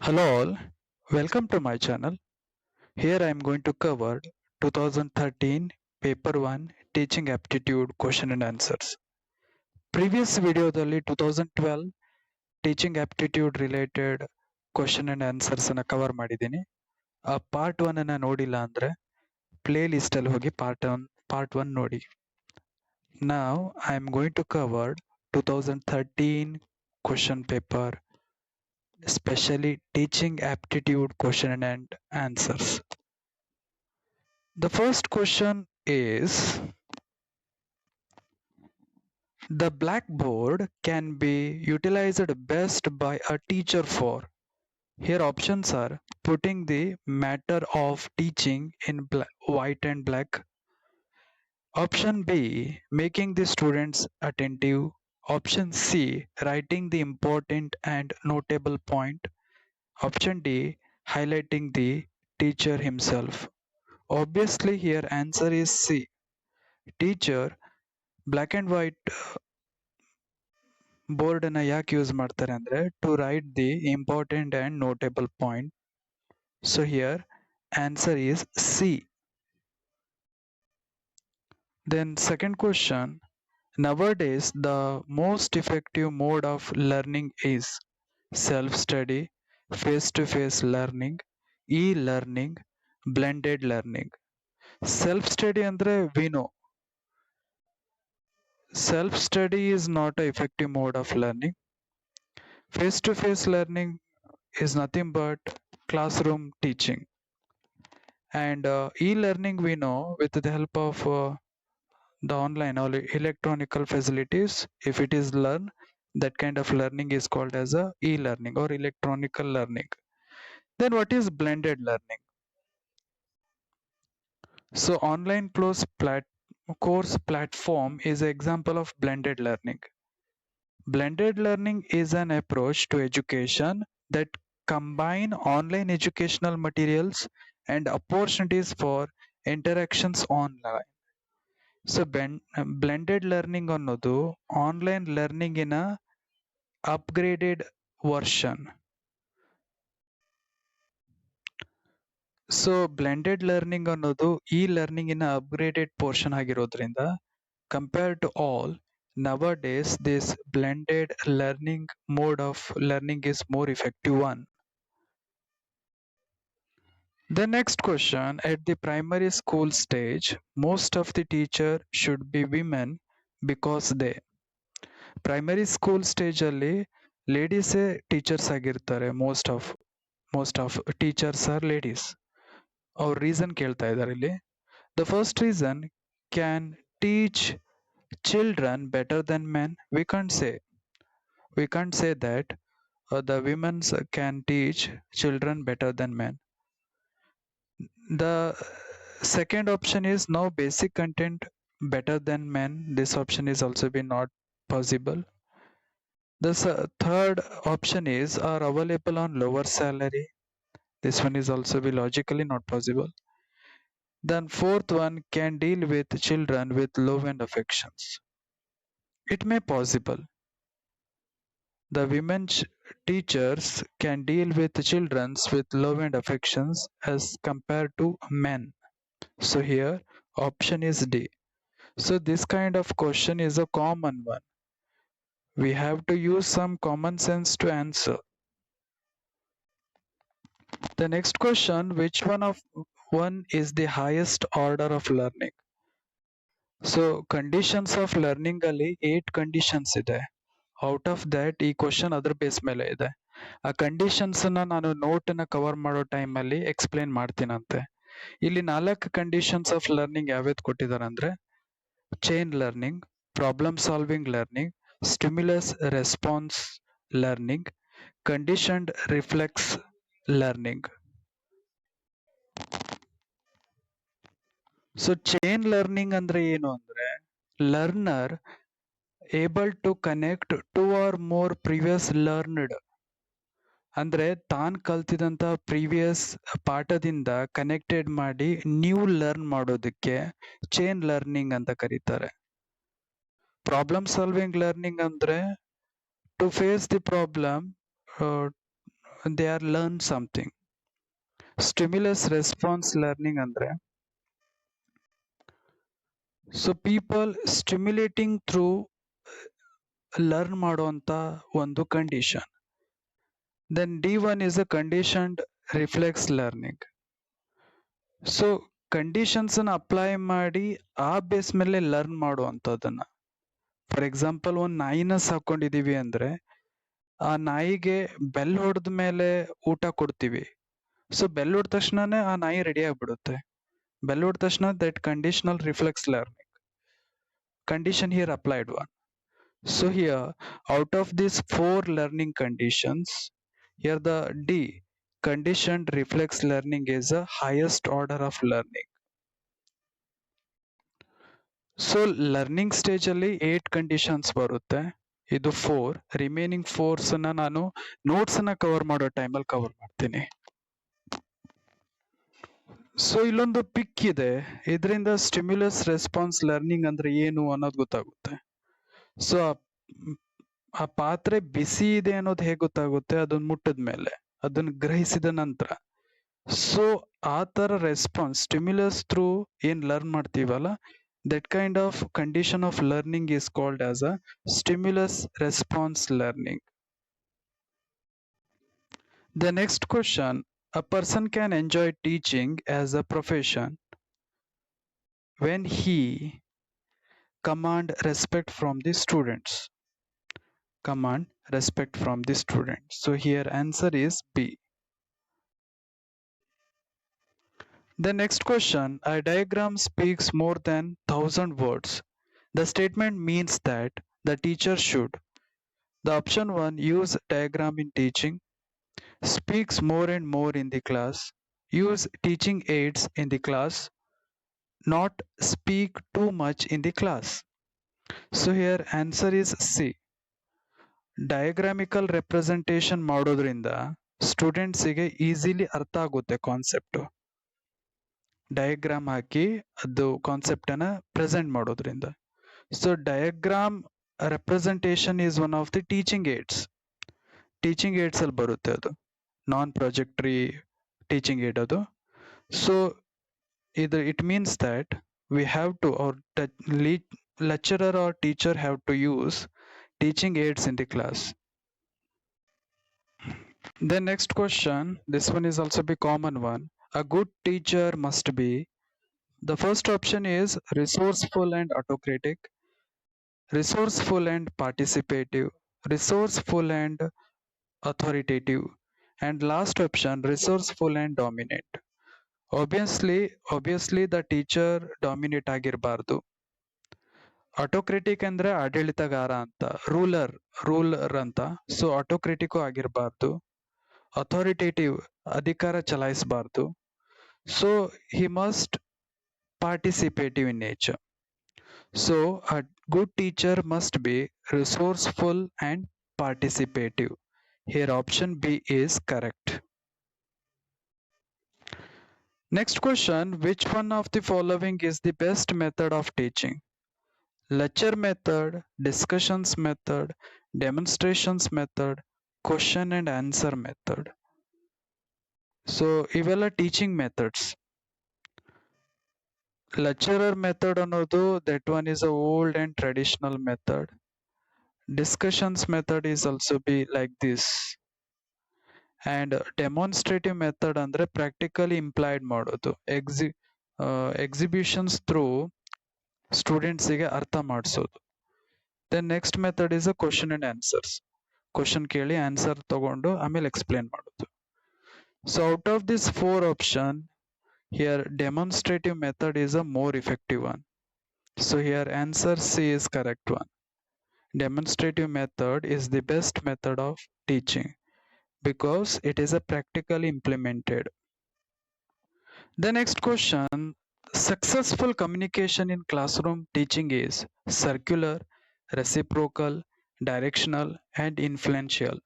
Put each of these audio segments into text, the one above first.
Hello all, welcome to my channel. Here I am going to cover 2013 Paper 1 Teaching Aptitude Question and Answers. Previous ವಿಡಿಯೋದಲ್ಲಿ 2012 teaching aptitude related question and answers ಅನ್ನ cover ಮಾಡಿದ್ದೀನಿ. ಆ part 1 ಅನ್ನ ನೋಡಿಲ್ಲ ಅಂದ್ರೆ play list ಅಲ್ಲಿ ಹೋಗಿ part 1 ನೋಡಿ. Now I am going to cover 2013 question paper, especially teaching aptitude question and answers. The first question is, the blackboard can be utilized best by a teacher for. Here options are putting the matter of teaching in white and black. Option B, making the students attentive. Option C, writing the important and notable point. Option D, highlighting the teacher himself. Obviously here answer is C. Teacher black and white ಬೋರ್ಡನ್ನು ಯಾಕೆ use ಮಾಡ್ತಾರೆ ಅಂದರೆ to write the important and notable point. So here answer is C. Then second question, nowadays the most effective mode of learning is self-study, face-to-face learning, e-learning, blended learning. Self-study ಅಂದರೆ we know self-study is not an effective mode of learning. Face-to-face learning is nothing but classroom teaching. And e-learning we know with the help of the online or electronical facilities, if it is learn, that kind of learning is called as a e-learning or electronical learning. Then what is blended learning? So online course platform is an example of blended learning. Blended learning is an approach to education that combine online educational materials and opportunities for interactions online. So blended learning ಅನ್ನೋದು online ಲರ್ನಿಂಗಿನ upgraded version. So blended learning ಅನ್ನೋದು ಈ ಲರ್ನಿಂಗಿನ upgraded portion ಆಗಿರೋದ್ರಿಂದ compared to all, nowadays this blended learning mode of learning is more effective one. The next question, at the primary school stage most of the teacher should be women because they. Primary school stage ಅಲ್ಲಿ ಲೇಡೀಸೇ teachers ಆಗಿರ್ತಾರೆ. Most of teachers are ladies. ಅವ್ರ reason ಕೇಳ್ತಾ ಇದ್ದಾರೆ ಇಲ್ಲಿ. The first reason, can teach children better than men. We can't say that the women can teach children better than men. The second option is no basic content better than men. This option is also be not possible. The third option is are available on lower salary. This one is also be logically not possible. Then fourth one, can deal with children with low end affections. It may possible. The women teachers can deal with children with low end affections as compared to men. So here option is D. So this kind of question is a common one. We have to use some common sense to answer. The next question, which one is the highest order of learning? So conditions of learning ಅಲ್ಲಿ 8 conditions ಇದೆ. Out of that ಈ question ಅದ್ರ base ಮೇಲೆ ಇದೆ. ಆ conditions ನಾನು note ನ cover ಮಾಡೋ ಟೈಮ್ ಅಲ್ಲಿ ಎಕ್ಸ್ಪ್ಲೇನ್ ಮಾಡ್ತೀನಂತೆ. ಇಲ್ಲಿ 4 ಕಂಡೀಷನ್ಸ್ ಆಫ್ ಲರ್ನಿಂಗ್ ಯಾವ್ಯಾವ್ದು ಕೊಟ್ಟಿದ್ದಾರೆ ಅಂದ್ರೆ chain learning, problem solving learning, stimulus response learning, conditioned reflex learning. So chain learning ಅಂದ್ರೆ ಏನು ಅಂದ್ರೆ learner able to connect 2 or more previous learned. ಅಂದ್ರೆ ತಾನ್ ಕಲ್ತಿದಂತ ಪ್ರೀವಿಯಸ್ ಪಾಠದಿಂದ ಕನೆಕ್ಟೆಡ್ ಮಾಡಿ ನ್ಯೂ ಲರ್ನ್ ಮಾಡೋದಕ್ಕೆ ಚೈನ್ ಲರ್ನಿಂಗ್ ಅಂತ ಕರೀತಾರೆ. ಪ್ರಾಬ್ಲಮ್ ಸಾಲ್ವಿಂಗ್ ಲರ್ನಿಂಗ್ ಅಂದ್ರೆ to face the problem they are learn something. Stimulus response learning andre, so people stimulating through learn ಮಾಡುವಂತ ಒಂದು condition. Then D1 is a conditioned reflex learning. So conditions ಅನ್ನ apply ಮಾಡಿ ಆ base ಮೇಲೆ learn ಮಾಡುವಂತದನ್ನ. For example ಒಂದ್ ನಾಯಿನ ಸಾಕೊಂಡಿದೀವಿ ಅಂದ್ರೆ ಆ ನಾಯಿಗೆ ಬೆಲ್ ಹೊಡೆದ ಮೇಲೆ ಊಟ ಕೊಡ್ತೀವಿ. ಸೊ ಬೆಲ್ ಹೊಡೆದ ತಕ್ಷಣನೇ ಆ ನಾಯಿ ರೆಡಿ ಆಗ್ಬಿಡುತ್ತೆ. ಬೆಲ್ ಹೊಡೆದ ತಕ್ಷಣ that conditional reflex learning. Condition here applied one. So here, out of these 4 learning conditions, here the D, conditioned reflex learning is the highest order of learning. So learning stage ಅಲ್ಲಿ 8 conditions ಬರುತ್ತೆ. ಇದು 4, remaining 4 ಅನ್ನ ನಾನು notes ಅನ್ನ cover ಮಾಡೋ ಟೈಮಲ್ಲಿ cover ಮಾಡ್ತೀನಿ. So ಇಲ್ಲೊಂದು ಪಿಕ್ ಇದೆ, ಇದರಿಂದ ಸ್ಟಿಮ್ಯುಲಸ್ ರೆಸ್ಪಾನ್ಸ್ ಲರ್ನಿಂಗ್ ಅಂದ್ರೆ ಏನು ಅನ್ನೋದು ಗೊತ್ತಾಗುತ್ತೆ. ಸೊ ಆ ಪಾತ್ರೆ ಬಿಸಿ ಇದೆ ಅನ್ನೋದು ಹೇಗೆ ಗೊತ್ತಾಗುತ್ತೆ? ಅದನ್ನ ಮುಟ್ಟಿದ ಮೇಲೆ, ಅದನ್ನ ಗ್ರಹಿಸಿದ ನಂತರ. ಸೊ ಆ ತರ ರೆಸ್ಪಾನ್ಸ್ ಸ್ಟಿಮ್ಯುಲಸ್ ಥ್ರೂ ಏನ್ ಲರ್ನ್ ಮಾಡ್ತೀವಲ್ಲ, that kind of condition of learning is called as a stimulus response learning. The next question, a person can enjoy teaching as a profession when he command respect from the students. Command respect from the students. So here answer is B. The next question, a diagram speaks more than 1000 words. The statement means that the teacher should. The option 1, use diagram in teaching, speaks more and more in the class, use teaching aids in the class, not speak too much in the class. So here answer is C. Diagrammatical representation ಮಾಡೋದ್ರಿಂದ ಸ್ಟೂಡೆಂಟ್ಸಿಗೆ easily ಅರ್ಥ ಆಗುತ್ತೆ concept. Diagram ಹಾಕಿ ಅದು concept ಅನ್ನ present ಮಾಡೋದ್ರಿಂದ. So diagram representation is one of the teaching aids. Teaching aids ಅಲ್ಲಿ ಬರುತ್ತೆ ಅದು, ನಾನ್ ಪ್ರಾಜೆಕ್ಟರಿ ಟೀಚಿಂಗ್ ಏಡ್ ಅದು. ಸೊ ಇದು it means that we have to, our lecturer or teacher have to use teaching aids in the class. The next question, this one is also a common one. A good teacher must be, the first option is resourceful and autocratic, resourceful and participative, resourceful and authoritative, and last option resourceful and dominant. Obviously the teacher dominate ಆಗಿರಬಾರ್ದು. Autocratic ಅಂದ್ರೆ ಆಡಳಿತಗಾರ ಅಂತ, ruler ಅಂತ. So autocratic ಆಗಿರಬಾರ್ದು. Authoritative ಅಧಿಕಾರ ಚಲಾಯಿಸಬಾರ್ದು. So he must participative in nature. So a good teacher must be resourceful and participative. Here option B is correct. Next question, which one of the following is the best method of teaching? Lecture method, discussions method, demonstrations method, question and answer method. So ಇವೆಲ್ಲ teaching methods. Lecturer method ಅನ್ನೋದು that one is a old and traditional method. Discussions method is also be like this. And demonstrative method ಅಂದ್ರೆ practically implied ಮಾಡೋದು, exhibitions through ಸ್ಟೂಡೆಂಟ್ಸಿಗೆ ಅರ್ಥ ಮಾಡಿಸೋದು. Then next method is a question and answers. Question ಕೇಳಿ answer ತಗೊಂಡು ಆಮೇಲೆ explain ಮಾಡೋದು. So out of this 4 option, here demonstrative method is a more effective one. So here answer C is correct one. Demonstrative method is the best method of teaching because it is a practically implemented. The next question, successful communication in classroom teaching is circular, reciprocal, directional and influential.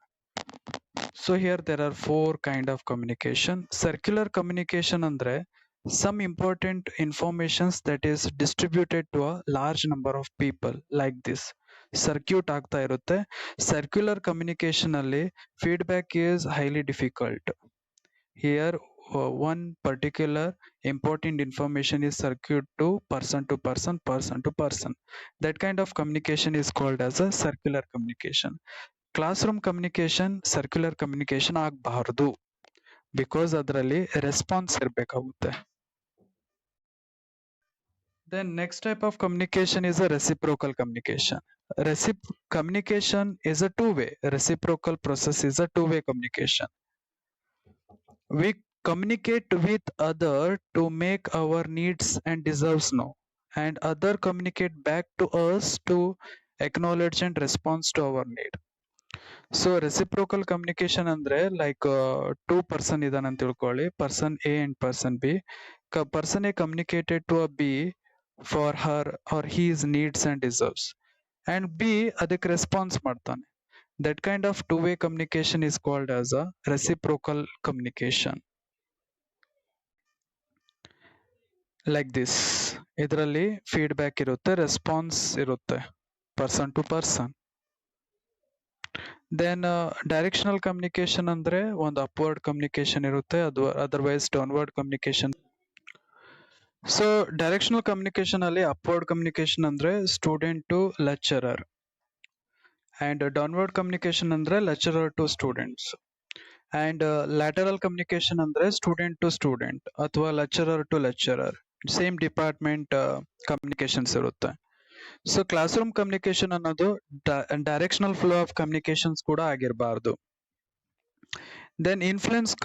So here there are 4 kind of communication. Circular communication andre some important informations that is distributed to a large number of people like this. Circuit ಆಗ್ತಾ ಇರುತ್ತೆ. Circular communication ಅಲ್ಲಿ feedback is highly difficult. Here, one particular important information is circuit to person to person, person to person. That kind of communication is called as a circular communication. Classroom communication, circular communication ಆಗಬಾರ್ದು, because ಅದರಲ್ಲಿ response ಇರಬೇಕಾಗುತ್ತೆ. Then next type of communication is a reciprocal communication. Communication is a two-way. Reciprocal process is a two-way communication. We communicate with other to make our needs and deserves known, and other communicate back to us to acknowledge and response to our need. So reciprocal communication ಅಂದ್ರೆ like two person ಇದಾನೆ ಅಂತ ತಿಳ್ಕೊಳ್ಳಿ, person A and person B. Person A communicated to a B for her or his needs and deserves, and B ಅದಕ್ಕೆ response ಮಾಡ್ತಾನೆ. That kind of two-way communication is called as a reciprocal communication. Like this, ಇದರಲ್ಲಿ feedback ಇರುತ್ತೆ, response ಇರುತ್ತೆ, person to person. Then directional communication ಅಂದ್ರೆ ಒಂದು upward communication ಇರುತ್ತೆ, ಅದು otherwise downward communication. So directional communication ಅಲ್ಲಿ ಅಪ್ವರ್ಡ್ ಕಮ್ಯುನಿಕೇಶನ್ ಅಂದ್ರೆ student to lecturer, and downward communication ಅಂದ್ರೆ lecturer to students, and lateral communication ಅಂದ್ರೆ ಸ್ಟೂಡೆಂಟ್ ಟು ಸ್ಟೂಡೆಂಟ್ ಅಥವಾ lecturer to lecturer, same department communications ಇರುತ್ತೆ. So classroom communication ಅನ್ನೋದು directional flow of communications ಕೂಡ ಆಗಿರಬಾರ್ದು. Then influence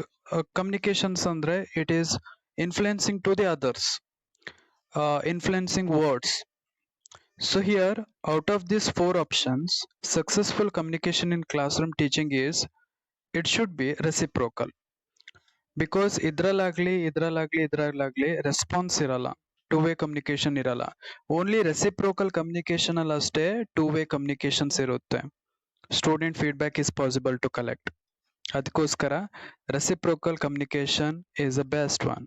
communications ಅಂದ್ರೆ it is influencing to the others, influencing words. So here, out of these four options, successful communication in classroom teaching is, it should be reciprocal. Because ಇದ್ರಲ್ಲಾಗ್ಲಿ response ಇರಲ್ಲ, two way communication ಇರಲ್ಲ. Only reciprocal communication ಅಲ್ಲಿ ಅಷ್ಟೇ two way communications ಇರುತ್ತೆ. Student feedback is possible to collect. ಅದಕ್ಕೋಸ್ಕರ reciprocal communication is the best one.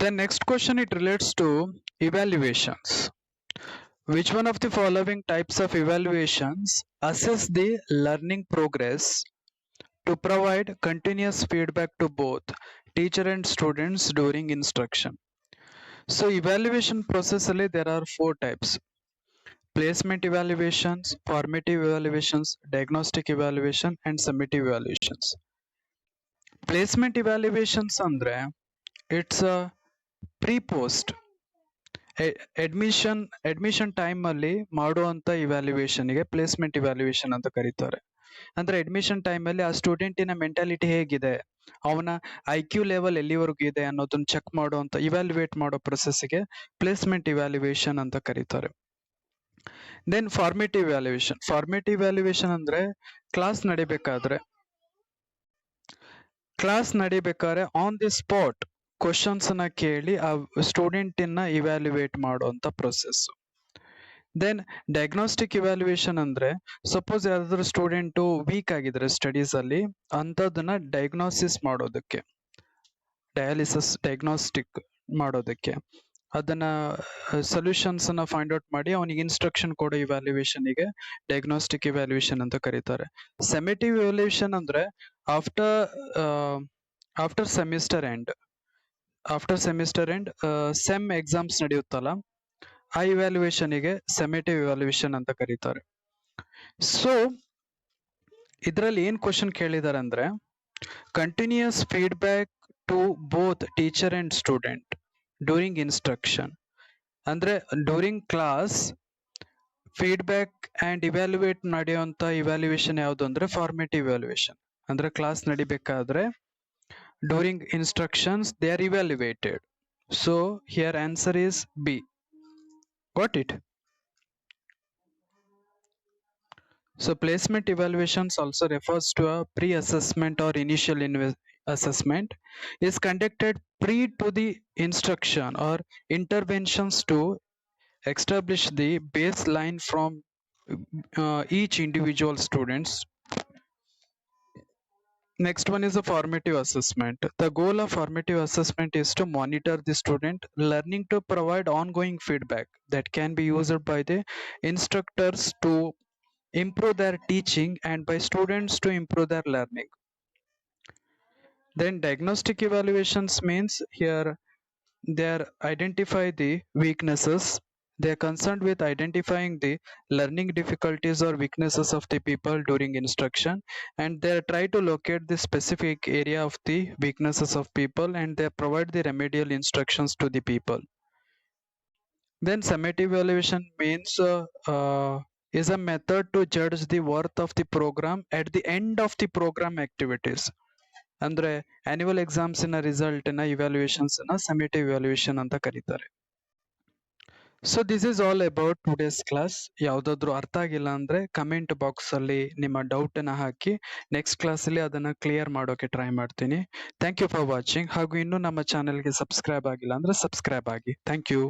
The next question, it relates to evaluations. Which one of the following types of evaluations assess the learning progress to provide continuous feedback to both teacher and students during instruction? So evaluation process ಅಲ್ಲಿ there are four types: placement evaluations, formative evaluations, diagnostic evaluation, and summative evaluations. Placement evaluations ಅಂದ್ರೆ it's a pre-post admission time ಅಲ್ಲಿ ಮಾಡುವಂತ evaluation ಗೆ placement evaluation ಅಂತ ಕರೀತಾರೆ. ಅಂದ್ರೆ admission time ಅಲ್ಲಿ ಆ ಸ್ಟೂಡೆಂಟಿನ ಮೆಂಟಾಲಿಟಿ ಹೇಗಿದೆ, ಅವನ IQ ಲೆವೆಲ್ ಎಲ್ಲಿವರೆಗೂ ಇದೆ ಅನ್ನೋದನ್ನ ಚೆಕ್ ಮಾಡುವಂತ, ಇವ್ಯಾಲ್ಯೂಯೇಟ್ ಮಾಡೋ ಪ್ರೊಸೆಸ್ಗೆ ಪ್ಲೇಸ್ಮೆಂಟ್ ಇವ್ಯಾಲ್ಯೂಯೇಷನ್ ಅಂತ ಕರೀತಾರೆ. ದೆನ್ ಫಾರ್ಮೇಟಿವ್ ಇವ್ಯಾಲ್ಯೂಯೇಷನ್ ಅಂದ್ರೆ ಕ್ಲಾಸ್ ನಡಿಬೇಕಾದ್ರೆ ಆನ್ ದಿ ಸ್ಪಾಟ್ ಕ್ವಶನ್ಸ್ ನ ಕೇಳಿ ಆ ಸ್ಟೂಡೆಂಟ್ ನ ಇವ್ಯಾಲ್ಯೂಯೇಟ್ ಮಾಡುವಂತ ಪ್ರೊಸೆಸ್. ದೆನ್ ಡಯಾಗ್ನೋಸ್ಟಿಕ್ ಇವ್ಯಾಲ್ಯೂಯೇಷನ್ ಅಂದ್ರೆ ಸಪೋಸ್ ಯಾವ್ದಾದ್ರು ಸ್ಟೂಡೆಂಟ್ ವೀಕ್ ಆಗಿದ್ರೆ ಸ್ಟಡೀಸ್ ಅಲ್ಲಿ, ಅಂತದನ್ನ ಡಯಾಗ್ನೋಸ್ಟಿಕ್ ಮಾಡೋದಕ್ಕೆ ಅದನ್ನ ಸೊಲ್ಯೂಷನ್ಸ್ ನ ಫೈಂಡ್ ಔಟ್ ಮಾಡಿ ಅವನಿಗೆ ಇನ್ಸ್ಟ್ರಕ್ಷನ್ ಕೊಡೋ ಇವ್ಯಾಲ್ಯೂಯೇಷನ್ ಗೆ ಡಯಾಗ್ನೋಸ್ಟಿಕ್ ಇವ್ಯಾಲ್ಯೂಯೇಷನ್ ಅಂತ ಕರೀತಾರೆ. ಸೆಮೆಟಿವ್ ಇವ್ಯಾಲ್ಯೂಯೇಷನ್ ಅಂದ್ರೆ after semester end sem exams ನಡೆಯುತ್ತಲ್ಲ, ಆ ಇವ್ಯಾಲ್ಯೂಯೇಷನ್ ಗೆ ಸೆಮೆಟಿವ್ ಇವ್ಯಾಲ್ಯೂಯೇಷನ್ ಅಂತ ಕರೀತಾರೆ. ಸೊ ಇದರಲ್ಲಿ ಏನ್ ಕ್ವಶನ್ ಕೇಳಿದಾರೆ ಅಂದ್ರೆ, continuous feedback to both teacher and student during instruction. ಅಂದ್ರೆ during class feedback and evaluate ನಡೆಯುವಂತ ಇವ್ಯಾಲ್ಯೂಯೇಷನ್ ಯಾವುದು ಅಂದ್ರೆ ಫಾರ್ಮೇಟಿವ್ ಇವ್ಯಾಲ್ಯೂಯೇಷನ್. ಅಂದ್ರೆ ಕ್ಲಾಸ್ ನಡಿಬೇಕಾದ್ರೆ during instructions they are evaluated. So here answer is B. Got it? So placement evaluations also refers to a pre-assessment or initial assessment is conducted pre to the instruction or interventions to establish the baseline from each individual students Next one is a formative assessment. The goal of formative assessment is to monitor the student learning to provide ongoing feedback that can be used by the instructors to improve their teaching and by students to improve their learning. Then diagnostic evaluations means here they identify the weaknesses. They are concerned with identifying the learning difficulties or weaknesses of the people during instruction, and they try to locate the specific area of the weaknesses of people, and they provide the remedial instructions to the people. Then summative evaluation means is a method to judge the worth of the program at the end of the program activities. ಅಂದ್ರೆ annual ಎಕ್ಸಾಮ್ಸಿನ ರಿಸಲ್ಟ್ನ ಇವ್ಯಾಲ್ಯೂಯೇಷನ್ಸ್ನ summative evaluation ಅಂತ ಕರೀತಾರೆ. So this is all about today's class. ಯಾವುದಾದ್ರೂ ಅರ್ಥ ಆಗಿಲ್ಲ ಅಂದ್ರೆ comment box ಅಲ್ಲಿ ನಿಮ್ಮ ಡೌಟನ್ನು ಹಾಕಿ next ಕ್ಲಾಸಲ್ಲಿ ಅದನ್ನು ಕ್ಲಿಯರ್ ಮಾಡೋಕೆ ಟ್ರೈ ಮಾಡ್ತೀನಿ. Thank you for watching. ಹಾಗೂ ಇನ್ನೂ ನಮ್ಮ ಚಾನೆಲ್ಗೆ ಸಬ್ಸ್ಕ್ರೈಬ್ ಆಗಿಲ್ಲ ಅಂದ್ರೆ ಸಬ್ಸ್ಕ್ರೈಬ್ ಆಗಿ. Thank you.